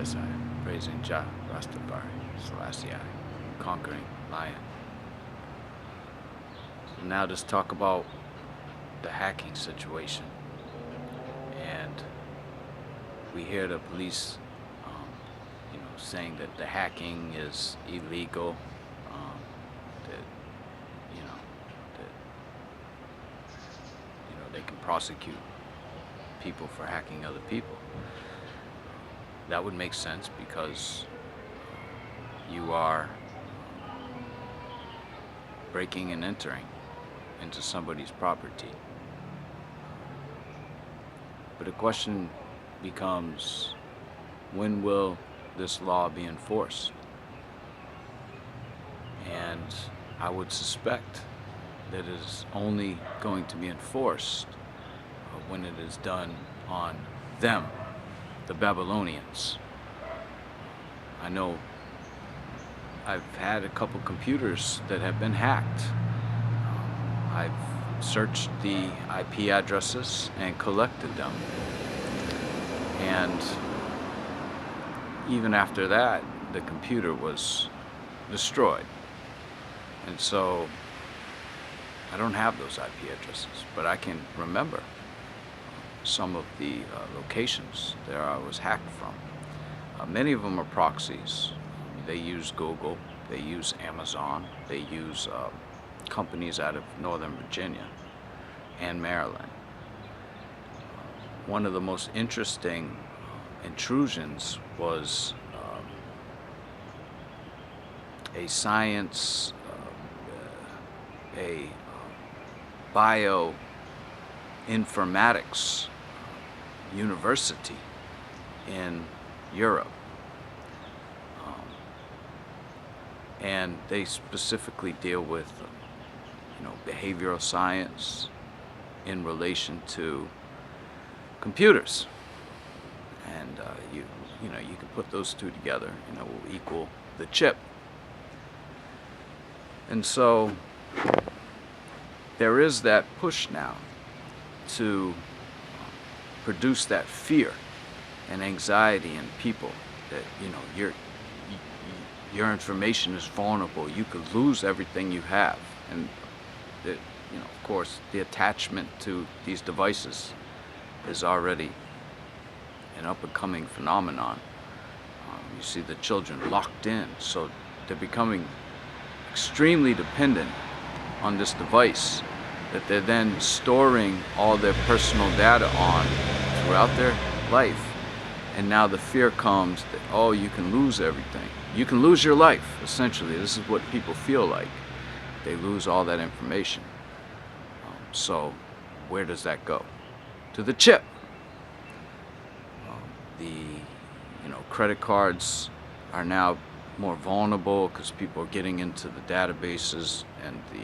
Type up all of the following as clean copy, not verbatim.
Yes, I am praising Jah, Rastafari, Selassie, conquering lion. So now let's talk about the hacking situation. And we hear the police, saying that the hacking is illegal. That they can prosecute people for hacking other people. That would make sense because you are breaking and entering into somebody's property. But the question becomes, when will this law be enforced? And I would suspect that it is only going to be enforced when it is done on them, the Babylonians. I know I've had a couple computers that have been hacked. I've searched the IP addresses and collected them. And even after that, the computer was destroyed. And so I don't have those IP addresses, but I can remember some of the locations that I was hacked from. Many of them are proxies. They use Google, they use Amazon, they use companies out of Northern Virginia and Maryland. One of the most interesting intrusions was a science, a bioinformatics university in Europe. And they specifically deal with behavioral science in relation to computers. And you can put those two together, will equal the chip. And so there is that push now to produce that fear and anxiety in people that your information is vulnerable. You could lose everything you have, and that of course the attachment to these devices is already an up-and-coming phenomenon. You see the children locked in, so they're becoming extremely dependent on this device that they're then storing all their personal data on throughout their life. And now the fear comes that, oh, you can lose everything. You can lose your life, essentially. This is what people feel like. They lose all that information. So where does that go? To the chip. The credit cards are now more vulnerable because people are getting into the databases and the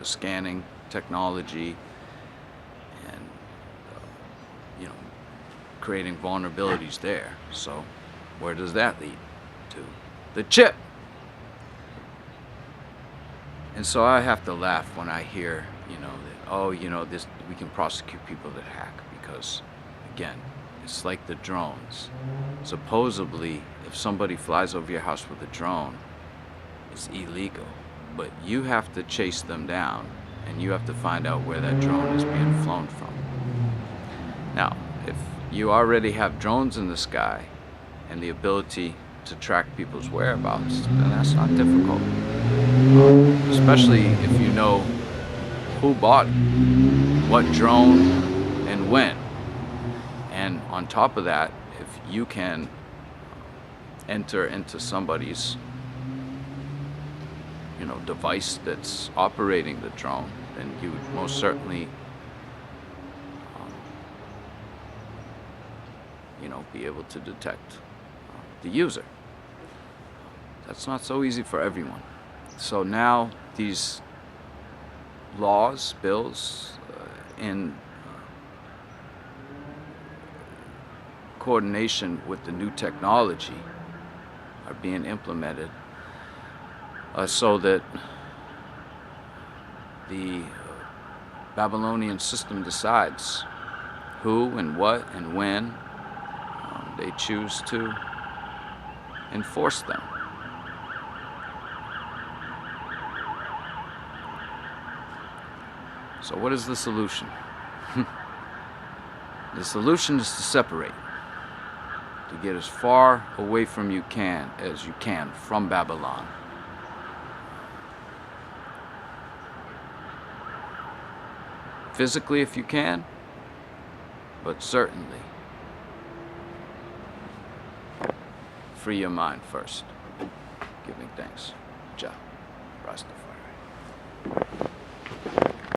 scanning technology and creating vulnerabilities there. So where does that lead to? The chip. And so I have to laugh when I hear that this, we can prosecute people that hack, because again, it's like the drones. Supposedly, if somebody flies over your house with a drone, it's illegal. But you have to chase them down, and you have to find out where that drone is being flown from. Now, if you already have drones in the sky and the ability to track people's whereabouts, then that's not difficult. Especially if you know who bought what drone and when. And on top of that, if you can enter into somebody's device that's operating the drone, then you would most certainly be able to detect the user. That's not so easy for everyone. So now these laws, bills, in coordination with the new technology are being implemented so that the Babylonian system decides who and what and when they choose to enforce them. So what is the solution? The solution is to separate, to get as far away from you as you can from Babylon. Physically if you can, but certainly free your mind first. Giving thanks. Jah. Rastafari.